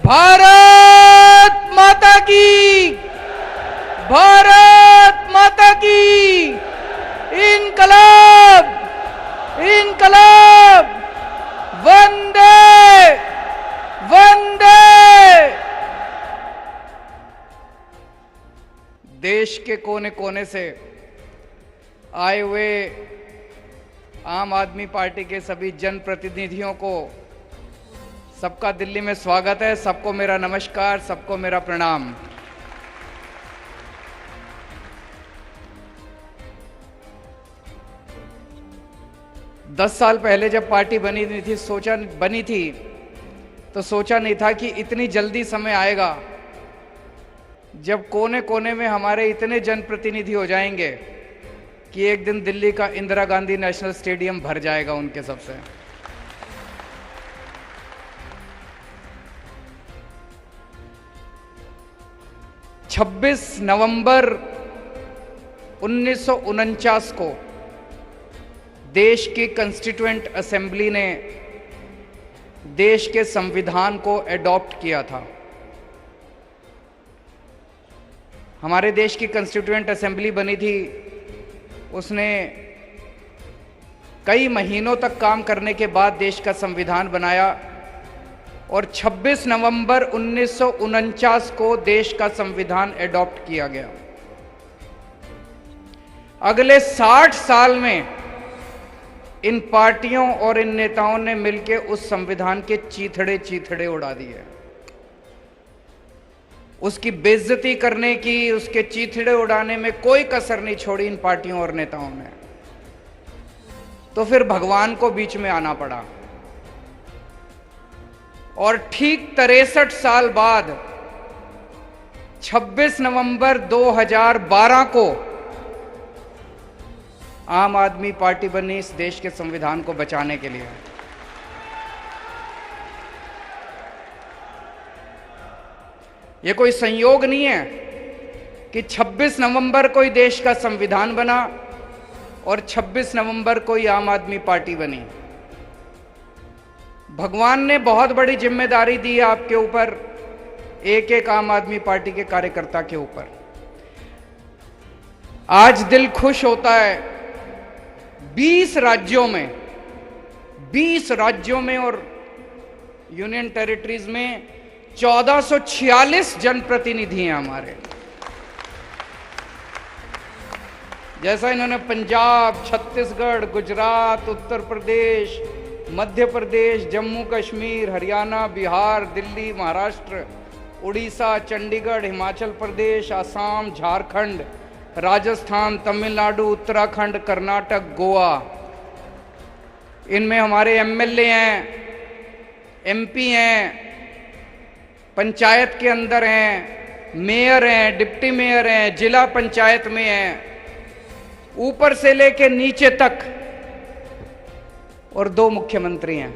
भारत माता की, भारत माता की, इनकलाब, इनकलाब, वंदे वंदे। देश के कोने कोने से आए हुए आम आदमी पार्टी के सभी जनप्रतिनिधियों को सबका दिल्ली में स्वागत है। सबको मेरा नमस्कार, सबको मेरा प्रणाम। दस साल पहले जब पार्टी बनी थी तो सोचा नहीं था कि इतनी जल्दी समय आएगा जब कोने कोने में हमारे इतने जनप्रतिनिधि हो जाएंगे कि एक दिन दिल्ली का इंदिरा गांधी नेशनल स्टेडियम भर जाएगा उनके सबसे। छब्बीस नवंबर 1949 को देश की कॉन्स्टिट्यूएंट असेंबली ने देश के संविधान को एडॉप्ट किया था। हमारे देश की कॉन्स्टिट्यूएंट असेंबली बनी थी, उसने कई महीनों तक काम करने के बाद देश का संविधान बनाया और 26 नवंबर 1949 को देश का संविधान एडॉप्ट किया गया। अगले 60 साल में इन पार्टियों और इन नेताओं ने मिलकर उस संविधान के चीथड़े चीथड़े उड़ा दिए। उसकी बेइज्जती करने की, उसके चीथड़े उड़ाने में कोई कसर नहीं छोड़ी इन पार्टियों और नेताओं ने। तो फिर भगवान को बीच में आना पड़ा और ठीक 63 साल बाद 26 नवंबर 2012 को आम आदमी पार्टी बनी इस देश के संविधान को बचाने के लिए। यह कोई संयोग नहीं है कि 26 नवंबर को ही देश का संविधान बना और 26 नवंबर को ही आम आदमी पार्टी बनी। भगवान ने बहुत बड़ी जिम्मेदारी दी है आपके ऊपर, एक एक आम आदमी पार्टी के कार्यकर्ता के ऊपर। आज दिल खुश होता है 20 राज्यों में और यूनियन टेरिटरीज में 1446 जनप्रतिनिधि हैं हमारे। जैसा इन्होंने पंजाब, छत्तीसगढ़, गुजरात, उत्तर प्रदेश, मध्य प्रदेश, जम्मू कश्मीर, हरियाणा, बिहार, दिल्ली, महाराष्ट्र, उड़ीसा, चंडीगढ़, हिमाचल प्रदेश, असम, झारखंड, राजस्थान, तमिलनाडु, उत्तराखंड, कर्नाटक, गोवा, इनमें हमारे एमएलए हैं, एमपी हैं, पंचायत के अंदर हैं, मेयर हैं, डिप्टी मेयर हैं, जिला पंचायत में हैं, ऊपर से लेके नीचे तक, और 2 मुख्यमंत्री हैं।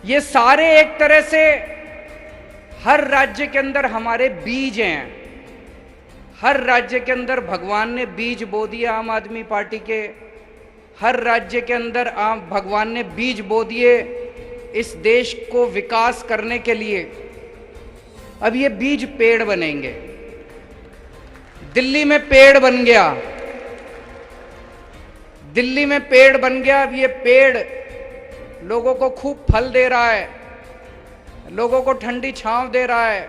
ये सारे एक तरह से हर राज्य के अंदर हमारे बीज हैं। हर राज्य के अंदर भगवान ने बीज बो दिए आम आदमी पार्टी के। हर राज्य के अंदर भगवान ने बीज बो दिए इस देश को विकास करने के लिए। अब ये बीज पेड़ बनेंगे। दिल्ली में पेड़ बन गया, दिल्ली में पेड़ बन गया। अब ये पेड़ लोगों को खूब फल दे रहा है, लोगों को ठंडी छांव दे रहा है।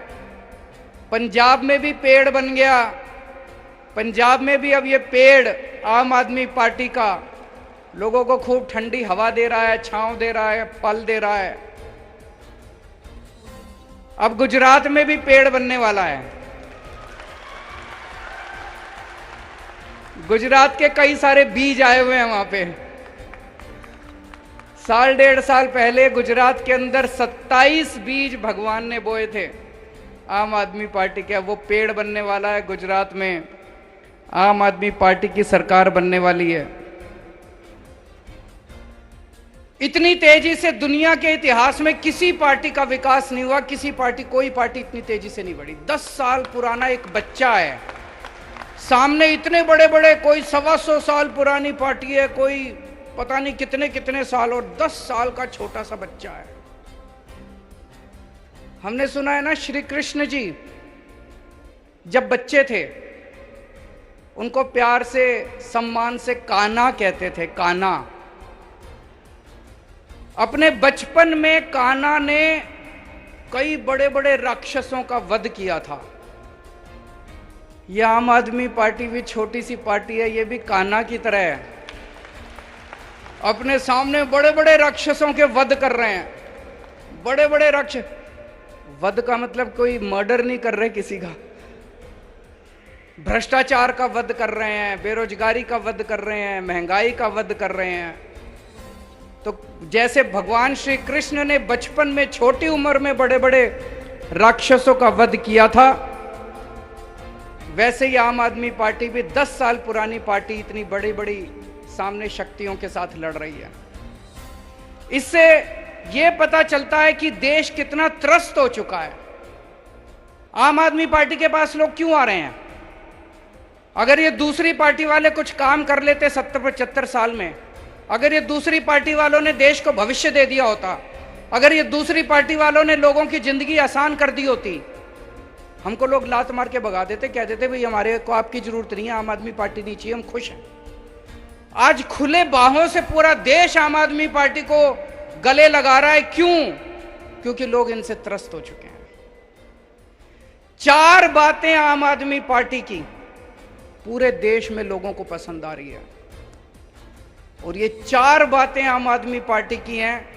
पंजाब में भी पेड़ बन गया, पंजाब में भी अब ये पेड़ आम आदमी पार्टी का लोगों को खूब ठंडी हवा दे रहा है, छांव दे रहा है, फल दे रहा है। अब गुजरात में भी पेड़ बनने वाला है। गुजरात के कई सारे बीज आए हुए हैं वहां पे। 1.5 साल पहले गुजरात के अंदर 27 बीज भगवान ने बोए थे आम आदमी पार्टी के। वो पेड़ बनने वाला है। गुजरात में आम आदमी पार्टी की सरकार बनने वाली है। इतनी तेजी से दुनिया के इतिहास में किसी पार्टी का विकास नहीं हुआ, कोई पार्टी इतनी तेजी से नहीं बढ़ी। 10 साल पुराना एक बच्चा है, सामने इतने बड़े बड़े, कोई 125 साल पुरानी पार्टी है, कोई पता नहीं कितने कितने साल, और 10 साल का छोटा सा बच्चा है। हमने सुना है ना, श्री कृष्ण जी जब बच्चे थे उनको प्यार से सम्मान से कान्हा कहते थे, कान्हा। अपने बचपन में कान्हा ने कई बड़े बड़े राक्षसों का वध किया था। यह आम आदमी पार्टी भी छोटी सी पार्टी है, यह भी कान्हा की तरह है, अपने सामने बड़े बड़े राक्षसों के वध कर रहे हैं। बड़े बड़े राक्षस, वध का मतलब कोई मर्डर नहीं कर रहे किसी का, भ्रष्टाचार का वध कर रहे हैं, बेरोजगारी का वध कर रहे हैं, महंगाई का वध कर रहे हैं। तो जैसे भगवान श्री कृष्ण ने बचपन में छोटी उम्र में बड़े बड़े राक्षसों का वध किया था, वैसे ही आम आदमी पार्टी भी 10 साल पुरानी पार्टी इतनी बड़ी बड़ी सामने शक्तियों के साथ लड़ रही है। इससे यह पता चलता है कि देश कितना त्रस्त हो चुका है। आम आदमी पार्टी के पास लोग क्यों आ रहे हैं? अगर ये दूसरी पार्टी वाले कुछ काम कर लेते 70-75 साल में, अगर ये दूसरी पार्टी वालों ने देश को भविष्य दे दिया होता, अगर ये दूसरी पार्टी वालों ने लोगों की जिंदगी आसान कर दी होती, हमको लोग लात मार के भगा देते, कह देते भाई हमारे को आपकी जरूरत नहीं है, आम आदमी पार्टी नहीं चाहिए, हम खुश हैं। आज खुले बाहों से पूरा देश आम आदमी पार्टी को गले लगा रहा है। क्यों? क्योंकि लोग इनसे त्रस्त हो चुके हैं। 4 बातें आम आदमी पार्टी की पूरे देश में लोगों को पसंद आ रही है, और ये 4 बातें आम आदमी पार्टी की हैं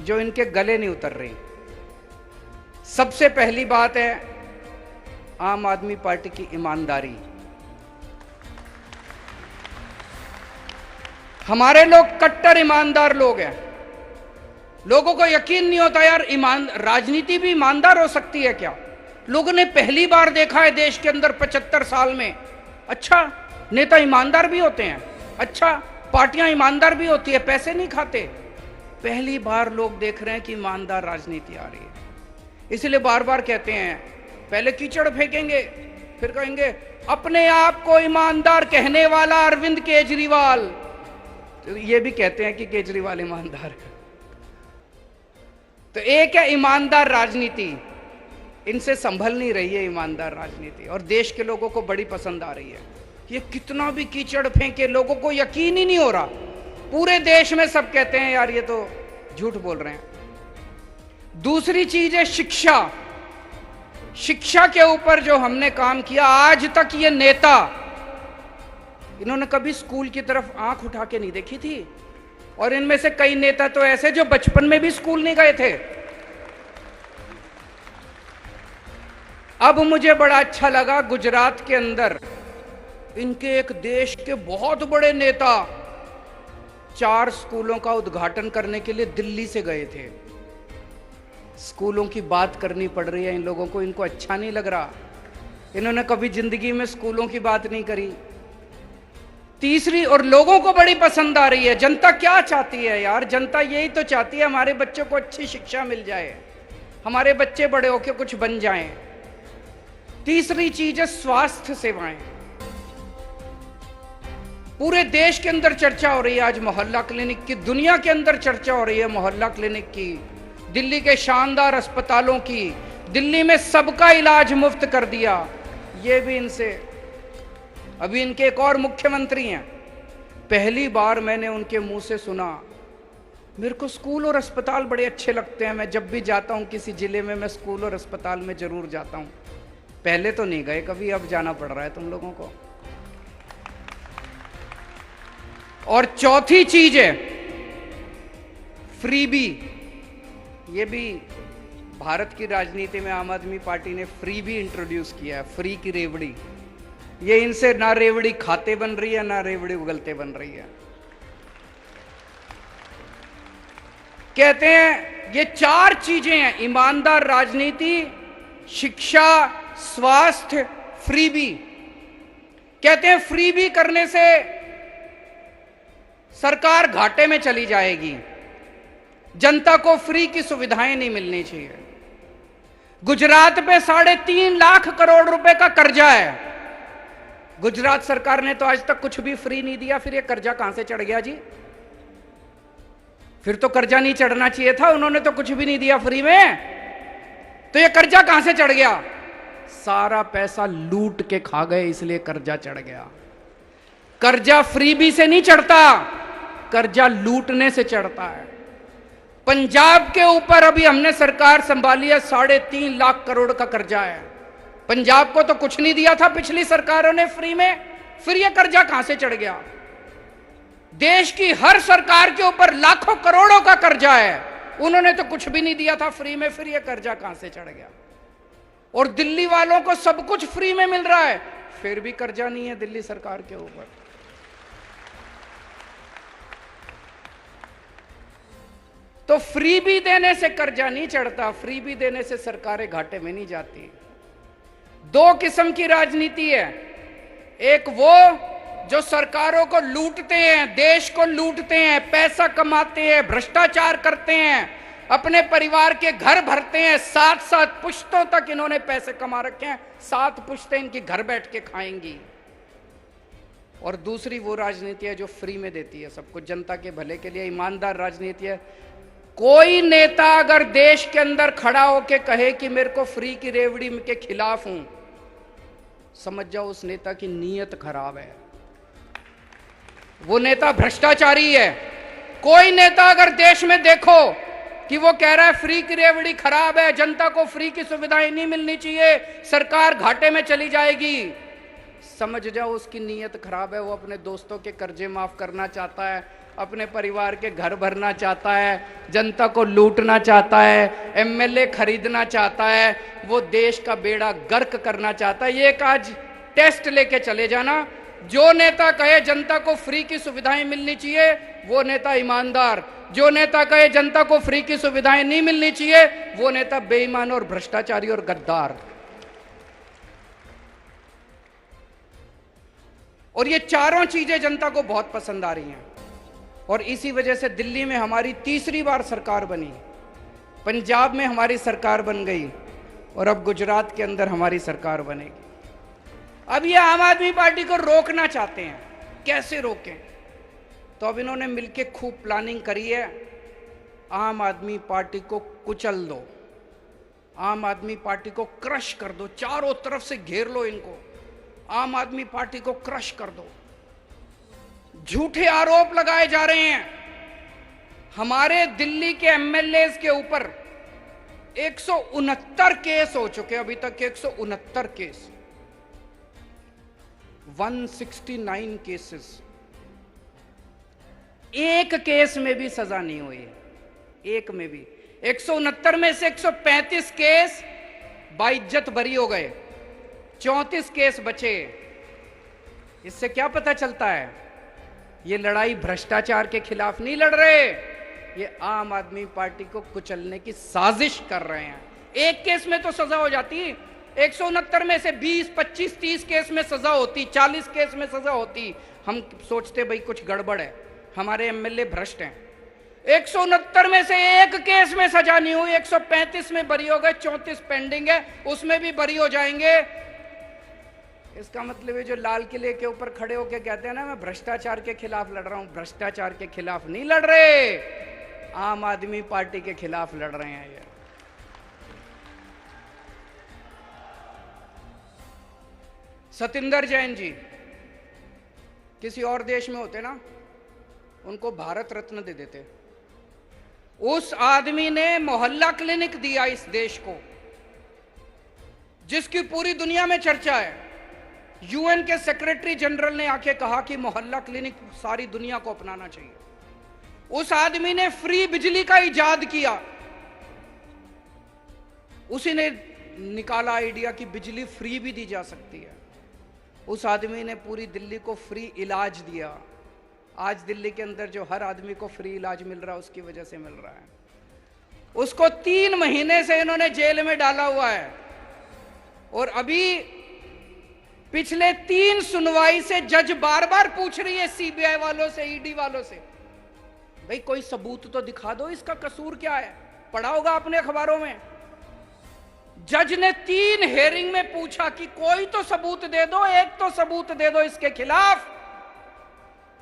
जो इनके गले नहीं उतर रही। सबसे पहली बात है आम आदमी पार्टी की ईमानदारी। हमारे लोग कट्टर ईमानदार लोग हैं। लोगों को यकीन नहीं होता यार, राजनीति भी ईमानदार हो सकती है क्या? लोगों ने पहली बार देखा है देश के अंदर 75 साल में। अच्छा, नेता ईमानदार भी होते हैं, अच्छा पार्टियां ईमानदार भी होती है, पैसे नहीं खाते। पहली बार लोग देख रहे हैं कि ईमानदार राजनीति आ रही है। इसलिए बार बार कहते हैं, पहले कीचड़ फेंकेंगे, फिर कहेंगे अपने आप को ईमानदार कहने वाला अरविंद केजरीवाल। तो ये भी कहते हैं कि केजरीवाल ईमानदार है। तो एक है ईमानदार राजनीति, इनसे संभल नहीं रही है ईमानदार राजनीति, और देश के लोगों को बड़ी पसंद आ रही है। ये कितना भी कीचड़ फेंके, लोगों को यकीन ही नहीं हो रहा। पूरे देश में सब कहते हैं यार ये तो झूठ बोल रहे हैं। दूसरी चीज है शिक्षा। शिक्षा के ऊपर जो हमने काम किया, आज तक ये नेता, इन्होंने कभी स्कूल की तरफ आंख उठा के नहीं देखी थी, और इनमें से कई नेता तो ऐसे जो बचपन में भी स्कूल नहीं गए थे। अब मुझे बड़ा अच्छा लगा, गुजरात के अंदर इनके एक देश के बहुत बड़े नेता 4 स्कूलों का उद्घाटन करने के लिए दिल्ली से गए थे। स्कूलों की बात करनी पड़ रही है इन लोगों को, इनको अच्छा नहीं लग रहा। इन्होंने कभी जिंदगी में स्कूलों की बात नहीं करी। तीसरी, और लोगों को बड़ी पसंद आ रही है। जनता क्या चाहती है यार? जनता यही तो चाहती है हमारे बच्चों को अच्छी शिक्षा मिल जाए, हमारे बच्चे बड़े होकर कुछ बन जाएं। तीसरी चीज है स्वास्थ्य सेवाएं। पूरे देश के अंदर चर्चा हो रही है आज मोहल्ला क्लिनिक की, दुनिया के अंदर चर्चा हो रही है मोहल्ला क्लिनिक की, दिल्ली के शानदार अस्पतालों की। दिल्ली में सबका इलाज मुफ्त कर दिया। ये भी इनसे, अभी इनके एक और मुख्यमंत्री हैं, पहली बार मैंने उनके मुंह से सुना, मेरे को स्कूल और अस्पताल बड़े अच्छे लगते हैं, मैं जब भी जाता हूं किसी जिले में मैं स्कूल और अस्पताल में जरूर जाता हूं। पहले तो नहीं गए कभी, अब जाना पड़ रहा है तुम लोगों को। और चौथी चीज है फ्रीबी। ये भी भारत की राजनीति में आम आदमी पार्टी ने फ्रीबी इंट्रोड्यूस किया है, फ्री की रेवड़ी। ये इनसे ना रेवड़ी खाते बन रही है, ना रेवड़ी उगलते बन रही है। कहते हैं ये 4 चीजें हैं, ईमानदार राजनीति, शिक्षा, स्वास्थ्य, फ्रीबी। कहते हैं फ्रीबी करने से सरकार घाटे में चली जाएगी, जनता को फ्री की सुविधाएं नहीं मिलनी चाहिए। गुजरात पे 3.5 लाख करोड़ रुपए का कर्जा है। गुजरात सरकार ने तो आज तक कुछ भी फ्री नहीं दिया, फिर ये कर्जा कहां से चढ़ गया जी? फिर तो कर्जा नहीं चढ़ना चाहिए था, उन्होंने तो कुछ भी नहीं दिया फ्री में, तो ये कर्जा कहां से चढ़ गया? सारा पैसा लूट के खा गए, इसलिए कर्जा चढ़ गया। कर्जा फ्रीबी से नहीं चढ़ता, कर्जा लूटने से चढ़ता है। पंजाब के ऊपर अभी हमने सरकार संभाली है, 3.5 लाख करोड़ का कर्जा है। पंजाब को तो कुछ नहीं दिया था पिछली सरकारों ने फ्री में, फिर यह कर्जा कहां से चढ़ गया? देश की हर सरकार के ऊपर लाखों करोड़ों का कर्जा है, उन्होंने तो कुछ भी नहीं दिया था फ्री में, फिर यह कर्जा कहां से चढ़ गया? और दिल्ली वालों को सब कुछ फ्री में मिल रहा है, फिर भी कर्जा नहीं है दिल्ली सरकार के ऊपर। तो फ्री भी देने से कर्जा नहीं चढ़ता, फ्री भी देने से सरकारें घाटे में नहीं जाती। 2 किस्म की राजनीति है, एक वो जो सरकारों को लूटते हैं, देश को लूटते हैं, पैसा कमाते हैं, भ्रष्टाचार करते हैं, अपने परिवार के घर भरते हैं, 7 पुश्तों तक इन्होंने पैसे कमा रखे हैं, 7 पुश्तें इनकी घर बैठ के खाएंगी। और दूसरी वो राजनीति है जो फ्री में देती है सब कुछ जनता के भले के लिए, ईमानदार राजनीति है। कोई नेता अगर देश के अंदर खड़ा होके कहे कि मेरे को फ्री की रेवड़ी के खिलाफ हूं, समझ जाओ उस नेता की नीयत खराब है, वो नेता भ्रष्टाचारी है। कोई नेता अगर देश में देखो कि वो कह रहा है फ्री की रेवड़ी खराब है, जनता को फ्री की सुविधाएं नहीं मिलनी चाहिए, सरकार घाटे में चली जाएगी, समझ जाओ उसकी नीयत खराब है। वो अपने दोस्तों के कर्जे माफ करना चाहता है, अपने परिवार के घर भरना चाहता है, जनता को लूटना चाहता है, एमएलए खरीदना चाहता है, वो देश का बेड़ा गर्क करना चाहता है। ये एक आज टेस्ट लेके चले जाना, जो नेता कहे जनता को फ्री की सुविधाएं मिलनी चाहिए वो नेता ईमानदार, जो नेता कहे जनता को फ्री की सुविधाएं नहीं मिलनी चाहिए वो नेता बेईमान और भ्रष्टाचारी और गद्दार। और ये चारों चीजें जनता को बहुत पसंद आ रही हैं, और इसी वजह से दिल्ली में हमारी 3री बार सरकार बनी, पंजाब में हमारी सरकार बन गई, और अब गुजरात के अंदर हमारी सरकार बनेगी। अब ये आम आदमी पार्टी को रोकना चाहते हैं, कैसे रोकें? तो अब इन्होंने मिलके खूब प्लानिंग करी है, आम आदमी पार्टी को कुचल दो, आम आदमी पार्टी को क्रश कर दो, चारों तरफ से घेर लो इनको, आम आदमी पार्टी को क्रश कर दो। झूठे आरोप लगाए जा रहे हैं, हमारे दिल्ली के एमएलए के ऊपर 169 केस हो चुके, अभी तक के 169 केस, 169 केसेस, एक केस में भी सजा नहीं हुई, एक में भी। 169 में से 135 केस बाइज्जत बरी हो गए, 34 केस बचे। इससे क्या पता चलता है? ये लड़ाई भ्रष्टाचार के खिलाफ नहीं लड़ रहे, ये आम आदमी पार्टी को कुचलने की साजिश कर रहे हैं। एक केस में तो सजा हो जाती, 169 में से 20, 25, 30 केस में सजा होती, 40 केस में सजा होती, हम सोचते भाई कुछ गड़बड़ है, हमारे एमएलए भ्रष्ट हैं। 169 में से एक केस में सजा नहीं हुई, 135 में बरी हो गए, 34 पेंडिंग है, उसमें भी बरी हो जाएंगे। इसका मतलब है जो लाल किले के ऊपर खड़े होकर कहते हैं ना मैं भ्रष्टाचार के खिलाफ लड़ रहा हूं, भ्रष्टाचार के खिलाफ नहीं लड़ रहे, आम आदमी पार्टी के खिलाफ लड़ रहे हैं। ये सतिंदर जैन जी किसी और देश में होते ना, उनको भारत रत्न दे देते। उस आदमी ने मोहल्ला क्लिनिक दिया इस देश को, जिसकी पूरी दुनिया में चर्चा है। यूएन के सेक्रेटरी जनरल ने आके कहा कि मोहल्ला क्लिनिक सारी दुनिया को अपनाना चाहिए। उस आदमी ने फ्री बिजली का इजाद किया, उसी ने निकाला आइडिया कि बिजली फ्री भी दी जा सकती है। उस आदमी ने पूरी दिल्ली को फ्री इलाज दिया। आज दिल्ली के अंदर जो हर आदमी को फ्री इलाज मिल रहा है उसकी वजह से मिल रहा है। उसको 3 महीने से इन्होंने जेल में डाला हुआ है, और अभी पिछले 3 सुनवाई से जज बार बार पूछ रही है सीबीआई वालों से, ईडी वालों से, भाई कोई सबूत तो दिखा दो, इसका कसूर क्या है? पढ़ा होगा आपने अखबारों में। जज ने 3 हेयरिंग में पूछा कि कोई तो सबूत दे दो, एक तो सबूत दे दो इसके खिलाफ।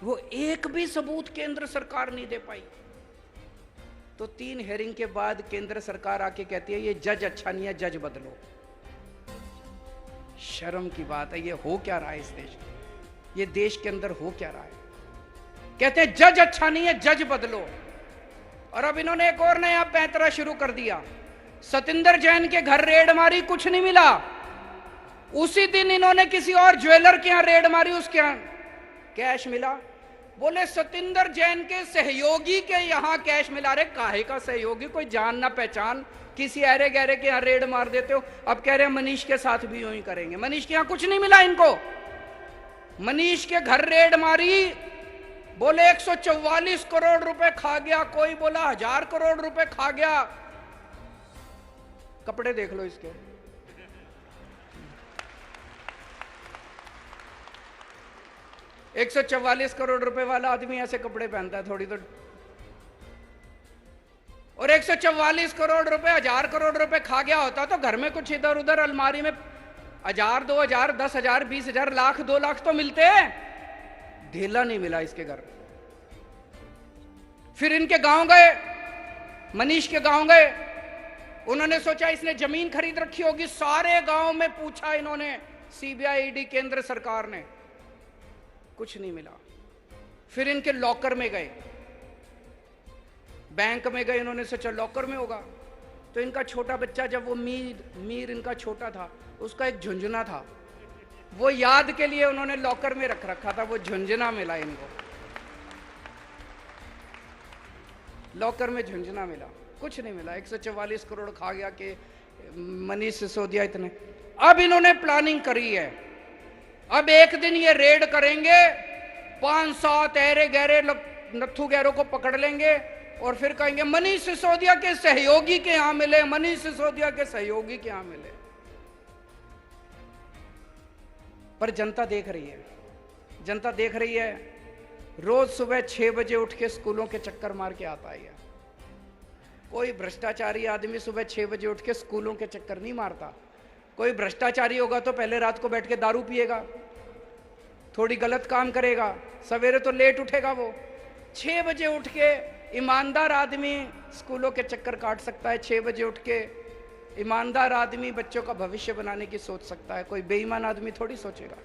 वो एक भी सबूत केंद्र सरकार नहीं दे पाई। तो 3 हेयरिंग के बाद केंद्र सरकार आके कहती है ये जज अच्छा नहीं है, जज बदलो। शर्म की बात है, ये हो क्या रहा है इस देश में? ये देश के अंदर हो क्या रहा है? कहते हैं जज अच्छा नहीं है, जज बदलो। और अब इन्होंने एक और नया पैंतरा शुरू कर दिया। सतिंदर जैन के घर रेड मारी, कुछ नहीं मिला। उसी दिन इन्होंने किसी और ज्वेलर के यहां रेड मारी, उसके यहां कैश मिला। बोले सतिंदर जैन के सहयोगी के यहां कैश मिला। रे काहे का सहयोगी? कोई जान ना पहचान, किसी अरे गहरे के यहां रेड मार देते हो। अब कह रहे हैं मनीष के साथ भी यूं ही करेंगे। मनीष के यहां कुछ नहीं मिला इनको। मनीष के घर रेड मारी, बोले 144 करोड़ रुपए खा गया, कोई बोला 1000 करोड़ रुपए खा गया। कपड़े देख लो इसके। $144 करोड़ रुपए वाला आदमी ऐसे कपड़े पहनता है थोड़ी तो। और 144 करोड़ रुपए 1000 करोड़ रुपए खा गया होता तो घर में कुछ इधर उधर अलमारी में 1000, 2000, 10,000, 20,000, लाख, 2 लाख तो मिलते। ढेला नहीं मिला इसके घर। फिर इनके गांव गए, मनीष के गांव गए। उन्होंने सोचा इसने जमीन खरीद रखी होगी। सारे गांव में पूछा इन्होंने, सीबीआई, ईडी, केंद्र सरकार ने, कुछ नहीं मिला। फिर इनके लॉकर में गए, बैंक में गए। इन्होंने सोचा लॉकर में होगा। तो इनका छोटा बच्चा, जब वो मीर इनका छोटा था, उसका एक झुंझुना था, वो याद के लिए उन्होंने लॉकर में रख रखा था। वो झुंझुना मिला इनको, लॉकर में झुंझुना मिला। कुछ नहीं मिला। 144 करोड़ खा गया कि मनीष सिसोदिया इतने। अब इन्होंने प्लानिंग करी है, अब एक दिन ये रेड करेंगे, 5-7 ऐरे गहरे नत्थु गहरों को पकड़ लेंगे और फिर कहेंगे मनीष सिसोदिया के सहयोगी के यहां मिले, मनीष सिसोदिया के सहयोगी के यहां मिले। पर जनता देख रही है, जनता देख रही है। रोज सुबह 6 बजे उठ के स्कूलों के चक्कर मार के आता है। कोई भ्रष्टाचारी आदमी सुबह 6 बजे उठ के स्कूलों के चक्कर नहीं मारता। कोई भ्रष्टाचारी होगा तो पहले रात को बैठ के दारू पिएगा, थोड़ी गलत काम करेगा, सवेरे तो लेट उठेगा। वो 6 बजे उठ के ईमानदार आदमी स्कूलों के चक्कर काट सकता है। 6 बजे उठ के ईमानदार आदमी बच्चों का भविष्य बनाने की सोच सकता है। कोई बेईमान आदमी थोड़ी सोचेगा।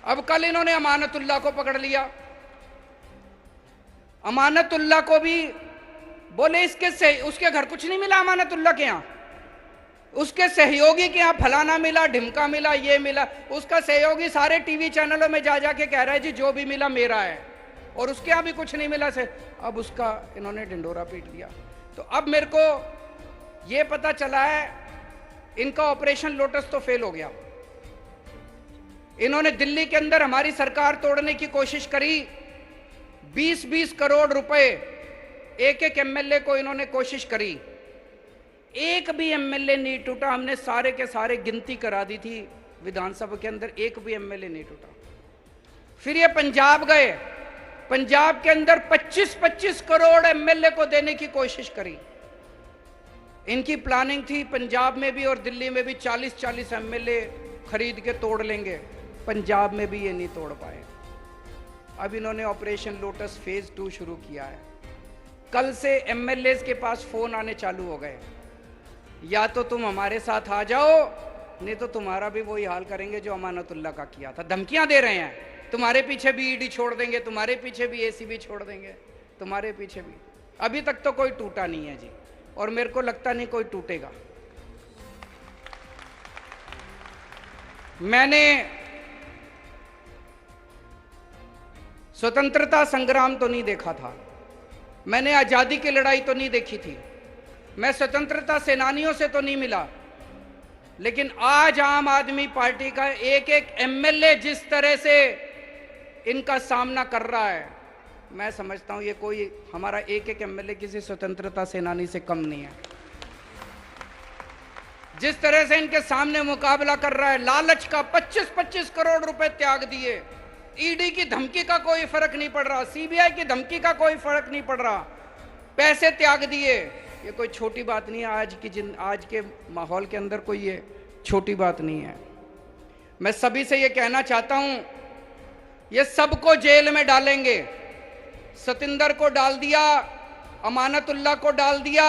अब कल इन्होंने अमानतुल्लाह को पकड़ लिया। अमानतुल्लाह को भी बोले उसके घर कुछ नहीं मिला। अमानतुल्लाह के यहां, उसके सहयोगी के यहां फलाना मिला, ढिमका मिला, ये मिला। उसका सहयोगी सारे टीवी चैनलों में जा जाके कह रहा है जी जो भी मिला मेरा है, और उसके यहां भी कुछ नहीं मिला से। अब उसका इन्होंने ढिंडोरा पीट दिया। तो अब मेरे को ये पता चला है इनका ऑपरेशन लोटस तो फेल हो गया। इन्होंने दिल्ली के अंदर हमारी सरकार तोड़ने की कोशिश करी। 20-20 करोड़ रुपए एक एमएलए को इन्होंने कोशिश करी, एक भी एमएलए नहीं टूटा। हमने सारे के सारे गिनती करा दी थी विधानसभा के अंदर, एक भी एमएलए नहीं टूटा। फिर ये पंजाब गए, पंजाब के अंदर 25-25 करोड़ एमएलए को देने की कोशिश करी। इनकी प्लानिंग थी पंजाब में भी और दिल्ली में भी 40-40 एमएलए खरीद के तोड़ लेंगे। पंजाब में भी ये नहीं तोड़ पाए। अब इन्होंने ऑपरेशन लोटस फेज 2 शुरू किया है। कल से एमएलए के पास फोन आने चालू हो गए, या तो तुम हमारे साथ आ जाओ, नहीं तो तुम्हारा भी वही हाल करेंगे जो अमानतुल्लाह का किया था। धमकियां दे रहे हैं, तुम्हारे पीछे भी ईडी छोड़ देंगे, तुम्हारे पीछे भी एसीबी छोड़ देंगे, तुम्हारे पीछे भी। अभी तक तो कोई टूटा नहीं है जी, और मेरे को लगता नहीं कोई टूटेगा। मैंने स्वतंत्रता संग्राम तो नहीं देखा था, मैंने आजादी की लड़ाई तो नहीं देखी थी, मैं स्वतंत्रता सेनानियों से तो नहीं मिला, लेकिन आज आम आदमी पार्टी का एक एक एमएलए जिस तरह से इनका सामना कर रहा है, मैं समझता हूं ये कोई हमारा एक एक एमएलए किसी स्वतंत्रता सेनानी से कम नहीं है। जिस तरह से इनके सामने मुकाबला कर रहा है, लालच का 25-25 करोड़ रुपए त्याग दिए, ईडी की धमकी का कोई फर्क नहीं पड़ रहा, सीबीआई की धमकी का कोई फर्क नहीं पड़ रहा, पैसे त्याग दिए। ये कोई छोटी बात नहीं है। आज के माहौल के अंदर कोई ये छोटी बात नहीं है। मैं सभी से ये कहना चाहता हूं, ये सबको जेल में डालेंगे, सतिंदर को डाल दिया, अमानतुल्लाह को डाल दिया,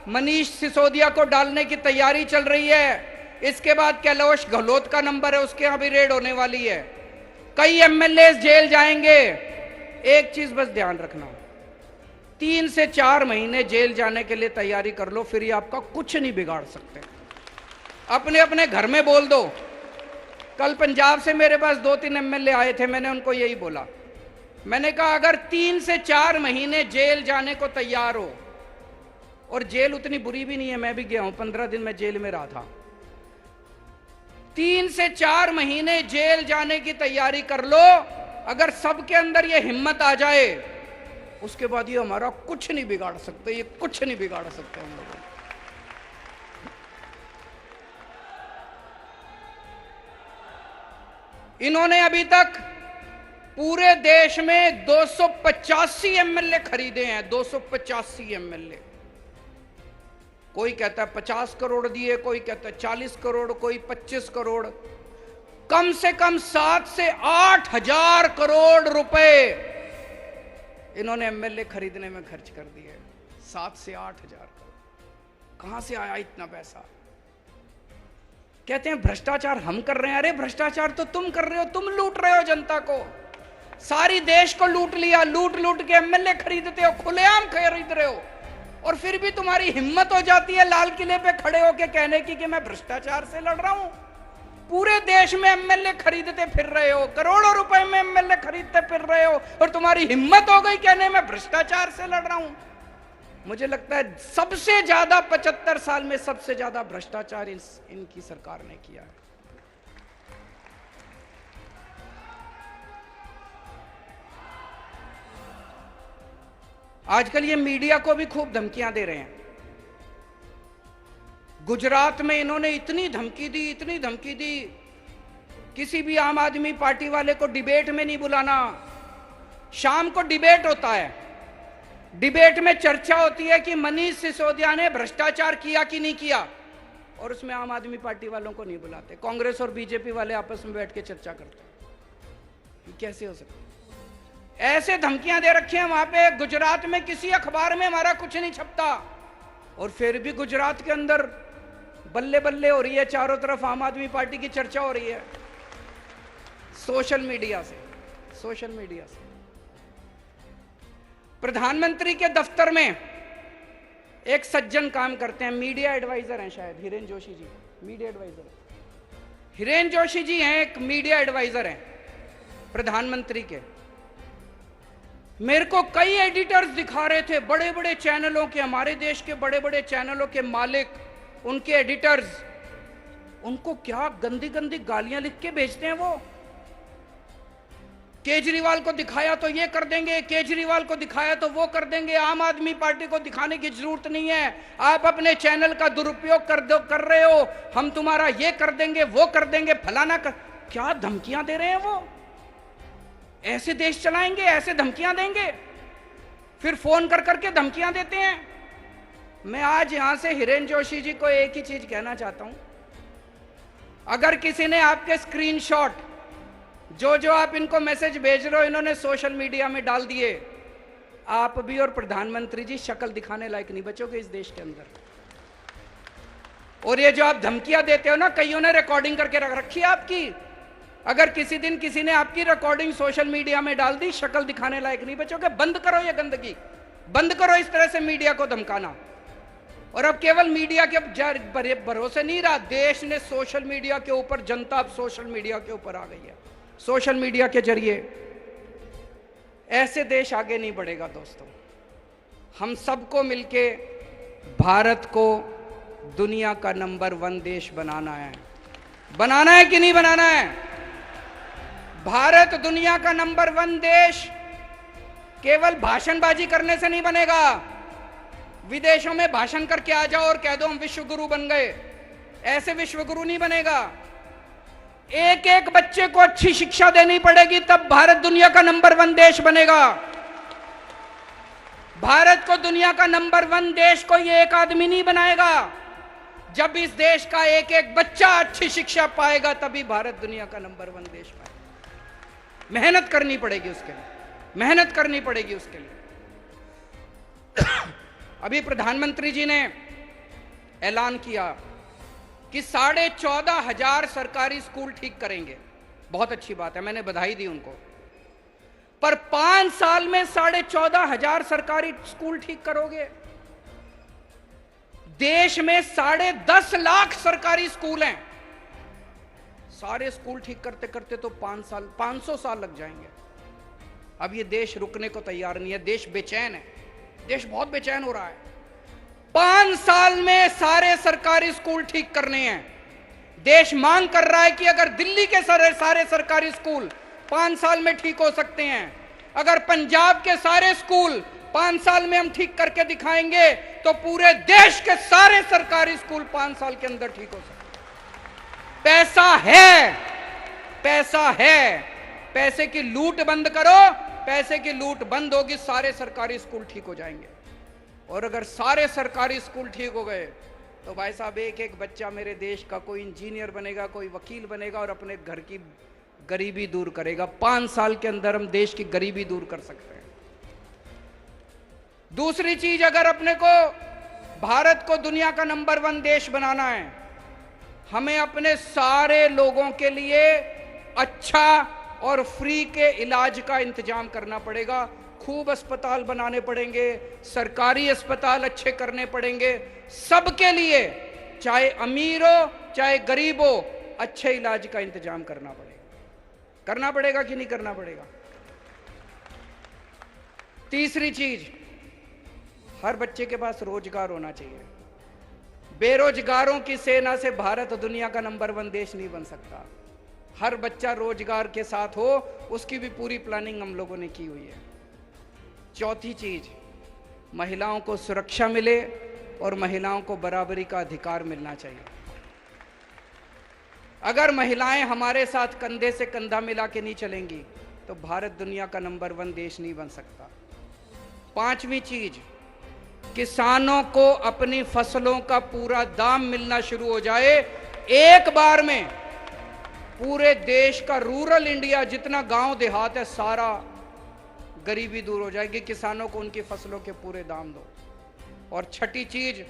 मनीष सिसोदिया को डालने की तैयारी चल रही है। इसके बाद कैलाश गहलोत का नंबर है, उसके यहां भी रेड होने वाली है। कई एमएलए जेल जाएंगे। एक चीज बस ध्यान रखना, 3 से 4 महीने जेल जाने के लिए तैयारी कर लो, फिर ये आपका कुछ नहीं बिगाड़ सकते। अपने अपने घर में बोल दो। कल पंजाब से मेरे पास 2-3 एमएलए आए थे, मैंने उनको यही बोला। मैंने कहा अगर 3 से 4 महीने जेल जाने को तैयार हो, और जेल उतनी बुरी भी नहीं है, मैं भी गया हूं, 15 दिन मैं जेल में रहा था। 3 से 4 महीने जेल जाने की तैयारी कर लो। अगर सबके अंदर ये हिम्मत आ जाए, उसके बाद ये हमारा कुछ नहीं बिगाड़ सकते, ये कुछ नहीं बिगाड़ सकते हम लोग। इन्होंने अभी तक पूरे देश में 285 एमएलए खरीदे हैं, 285 एमएलए। कोई कहता है 50 करोड़ दिए, कोई कहता है 40 करोड़, कोई 25 करोड़। कम से कम 7 से 8 हजार करोड़ रुपए इन्होंने एमएलए खरीदने में खर्च कर दिए। 7 से 8 हजार करोड़ कहां से आया इतना पैसा? कहते हैं भ्रष्टाचार हम कर रहे हैं। अरे भ्रष्टाचार तो तुम कर रहे हो, तुम लूट रहे हो जनता को। सारी देश को लूट लिया, लूट लूट के एमएलए खरीदते हो, खुलेआम खरीद रहे हो। और फिर भी तुम्हारी हिम्मत हो जाती है लाल किले पे खड़े होके कहने की कि मैं भ्रष्टाचार से लड़ रहा हूं। पूरे देश में एमएलए खरीदते फिर रहे हो, करोड़ों रुपए में एमएलए खरीदते फिर रहे हो, और तुम्हारी हिम्मत हो गई कहने में भ्रष्टाचार से लड़ रहा हूं। मुझे लगता है सबसे ज्यादा 75 साल में सबसे ज्यादा भ्रष्टाचार इनकी सरकार ने किया है। आजकल ये मीडिया को भी खूब धमकियां दे रहे हैं। गुजरात में इन्होंने इतनी धमकी दी, इतनी धमकी दी, किसी भी आम आदमी पार्टी वाले को डिबेट में नहीं बुलाना। शाम को डिबेट होता है, डिबेट में चर्चा होती है कि मनीष सिसोदिया ने भ्रष्टाचार किया कि नहीं किया, और उसमें आम आदमी पार्टी वालों को नहीं बुलाते। कांग्रेस और बीजेपी वाले आपस में बैठ के चर्चा करते हैं। कैसे हो सकता? ऐसे धमकियां दे रखी हैं वहां पे। गुजरात में किसी अखबार में हमारा कुछ नहीं छपता, और फिर भी गुजरात के अंदर बल्ले बल्ले हो रही है, चारों तरफ आम आदमी पार्टी की चर्चा हो रही है। सोशल मीडिया से, सोशल मीडिया से। प्रधानमंत्री के दफ्तर में एक सज्जन काम करते हैं, मीडिया एडवाइजर हैं शायद, हिरेन जोशी जी, मीडिया एडवाइजर। हिरेन जोशी जी हैं, एक मीडिया एडवाइजर हैं प्रधानमंत्री के। मेरे को कई एडिटर्स दिखा रहे थे, बड़े बड़े चैनलों के, हमारे देश के बड़े बड़े चैनलों के मालिक, उनके एडिटर्स, उनको क्या गंदी गंदी गालियां लिख के भेजते हैं वो। केजरीवाल को दिखाया तो ये कर देंगे, केजरीवाल को दिखाया तो वो कर देंगे, आम आदमी पार्टी को दिखाने की जरूरत नहीं है, आप अपने चैनल का दुरुपयोग कर रहे हो, हम तुम्हारा ये कर देंगे, वो कर देंगे, फलाना कर। क्या धमकियां दे रहे हैं वो? ऐसे देश चलाएंगे? ऐसे धमकियां देंगे? फिर फोन कर करके धमकियां देते हैं। मैं आज यहां से हिरेन जोशी जी को एक ही चीज कहना चाहता हूं, अगर किसी ने आपके स्क्रीनशॉट जो आप इनको मैसेज भेज रहे हो, इन्होंने सोशल मीडिया में डाल दिए, आप भी और प्रधानमंत्री जी शक्ल दिखाने लायक नहीं बचोगे इस देश के अंदर। और ये जो आप धमकियां देते हो ना, कईयों ने रिकॉर्डिंग करके रख रखी है आपकी। अगर किसी दिन किसी ने आपकी रिकॉर्डिंग सोशल मीडिया में डाल दी, शक्ल दिखाने लायक नहीं बचोगे। बंद करो ये गंदगी, बंद करो इस तरह से मीडिया को धमकाना। और अब केवल मीडिया के भरोसे नहीं रहा, देश ने सोशल मीडिया के ऊपर, जनता अब सोशल मीडिया के ऊपर आ गई है। सोशल मीडिया के जरिए ऐसे देश आगे नहीं बढ़ेगा दोस्तों। हम सबको मिलके भारत को दुनिया का नंबर 1 देश बनाना है। बनाना है कि नहीं बनाना है? भारत दुनिया का नंबर 1 देश केवल भाषणबाजी करने से नहीं बनेगा। विदेशों में भाषण करके आ जाओ और कह दो हम विश्व गुरु बन गए, ऐसे विश्व गुरु नहीं बनेगा। एक एक बच्चे को अच्छी शिक्षा देनी पड़ेगी, तब भारत दुनिया का नंबर 1 देश बनेगा। भारत को दुनिया का नंबर 1 देश कोई एक आदमी नहीं बनाएगा। जब इस देश का एक एक बच्चा अच्छी शिक्षा पाएगा, तभी भारत दुनिया का नंबर 1 देश पाएगा। मेहनत करनी पड़ेगी उसके लिए। मेहनत करनी पड़ेगी उसके लिए। अभी प्रधानमंत्री जी ने ऐलान किया कि 14,500 सरकारी स्कूल ठीक करेंगे। बहुत अच्छी बात है, मैंने बधाई दी उनको। पर 5 साल में 14,500 सरकारी स्कूल ठीक करोगे? देश में 10.5 लाख सरकारी स्कूल हैं। सारे स्कूल ठीक करते करते तो 500 साल लग जाएंगे। अब ये देश रुकने को तैयार नहीं है, देश बेचैन है, देश बहुत बेचैन हो रहा है। 5 साल में सारे सरकारी स्कूल ठीक करने हैं। देश मांग कर रहा है कि अगर दिल्ली के सारे सरकारी स्कूल 5 साल में ठीक हो सकते हैं, अगर पंजाब के सारे स्कूल 5 साल में हम ठीक करके दिखाएंगे, तो पूरे देश के सारे सरकारी स्कूल 5 साल के अंदर ठीक हो सकते हैं। पैसा है, पैसा है, पैसे की लूट बंद करो, पैसे की लूट बंद होगी, सारे सरकारी स्कूल ठीक हो जाएंगे। और अगर सारे सरकारी स्कूल ठीक हो गए तो भाई साहब एक एक बच्चा मेरे देश का कोई इंजीनियर बनेगा, कोई वकील बनेगा और अपने घर की गरीबी दूर करेगा। 5 साल के अंदर हम देश की गरीबी दूर कर सकते हैं। दूसरी चीज, अगर अपने को भारत को दुनिया का नंबर 1 देश बनाना है, हमें अपने सारे लोगों के लिए अच्छा और फ्री के इलाज का इंतजाम करना पड़ेगा। खूब अस्पताल बनाने पड़ेंगे, सरकारी अस्पताल अच्छे करने पड़ेंगे, सबके लिए, चाहे अमीर हो चाहे गरीब हो, अच्छे इलाज का इंतजाम करना पड़ेगा। करना पड़ेगा कि नहीं करना पड़ेगा? तीसरी चीज, हर बच्चे के पास रोजगार होना चाहिए। बेरोजगारों की सेना से भारत दुनिया का नंबर 1 देश नहीं बन सकता। हर बच्चा रोजगार के साथ हो, उसकी भी पूरी प्लानिंग हम लोगों ने की हुई है। चौथी चीज, महिलाओं को सुरक्षा मिले और महिलाओं को बराबरी का अधिकार मिलना चाहिए। अगर महिलाएं हमारे साथ कंधे से कंधा मिला के नहीं चलेंगी तो भारत दुनिया का नंबर 1 देश नहीं बन सकता। 5वीं चीज, किसानों को अपनी फसलों का पूरा दाम मिलना शुरू हो जाए। एक बार में पूरे देश का, रूरल इंडिया जितना गांव देहात है, सारा गरीबी दूर हो जाएगी। किसानों को उनकी फसलों के पूरे दाम दो। और छठी चीज,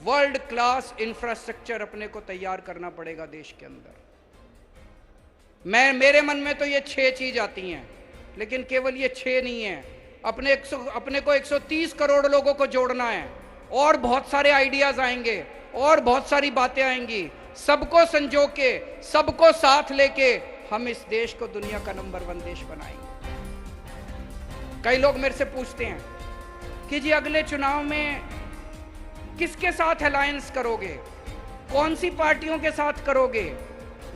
वर्ल्ड क्लास इंफ्रास्ट्रक्चर अपने को तैयार करना पड़ेगा देश के अंदर। मेरे मन में तो ये 6 चीज आती हैं, लेकिन केवल ये 6 नहीं है। अपने को 130 करोड़ लोगों को जोड़ना है, और बहुत सारे आइडियाज आएंगे और बहुत सारी बातें आएंगी। सबको संजो के, सबको साथ लेके हम इस देश को दुनिया का नंबर 1 देश बनाएंगे। कई लोग मेरे से पूछते हैं कि जी अगले चुनाव में किसके साथ अलायंस करोगे, कौन सी पार्टियों के साथ करोगे,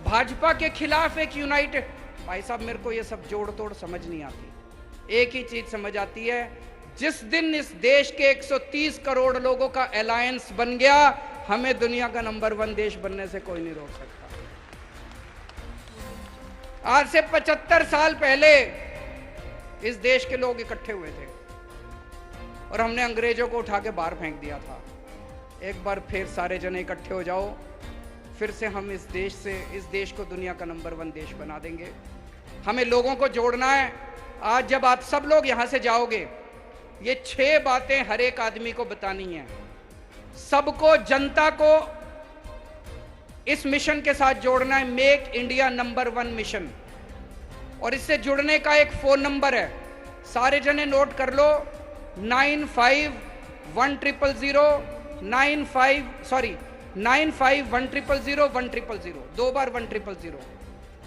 भाजपा के खिलाफ एक यूनाइटेड। भाई साहब, मेरे को ये सब जोड़ तोड़ समझ नहीं आती। एक ही चीज समझ आती है, जिस दिन इस देश के 130 करोड़ लोगों का अलायंस बन गया, हमें दुनिया का नंबर 1 देश बनने से कोई नहीं रोक सकता। आज से 75 साल पहले इस देश के लोग इकट्ठे हुए थे और हमने अंग्रेजों को उठा के बाहर फेंक दिया था। एक बार फिर सारे जने इकट्ठे हो जाओ, फिर से हम इस देश को दुनिया का नंबर 1 देश बना देंगे। हमें लोगों को जोड़ना है। आज जब आप सब लोग यहां से जाओगे, ये 6 बातें हर एक आदमी को बतानी है। सबको, जनता को इस मिशन के साथ जोड़ना है, मेक इंडिया नंबर 1 मिशन। और इससे जुड़ने का एक फोन नंबर है, सारे जने नोट कर लो, 95-100-100, 2 बार 100,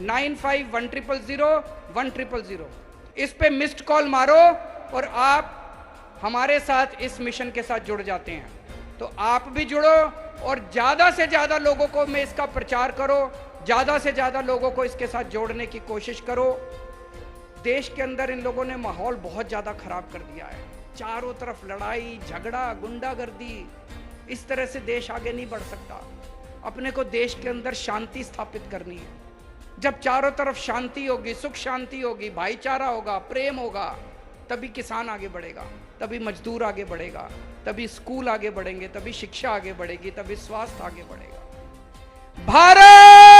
95-100-100। इस पे मिस्ड कॉल मारो और आप हमारे साथ इस मिशन के साथ जुड़ जाते हैं। तो आप भी जुड़ो और ज्यादा से ज्यादा लोगों को में इसका प्रचार करो, ज्यादा से ज्यादा लोगों को इसके साथ जोड़ने की कोशिश करो। देश के अंदर इन लोगों ने माहौल बहुत ज्यादा खराब कर दिया है। चारों तरफ लड़ाई झगड़ा गुंडागर्दी, इस तरह से देश आगे नहीं बढ़ सकता। अपने को देश के अंदर शांति स्थापित करनी है। जब चारों तरफ शांति होगी, सुख शांति होगी, भाईचारा होगा, प्रेम होगा, तभी किसान आगे बढ़ेगा, तभी मजदूर आगे बढ़ेगा, तभी स्कूल आगे बढ़ेंगे, तभी शिक्षा आगे बढ़ेगी, तभी स्वास्थ्य आगे बढ़ेगा। भारत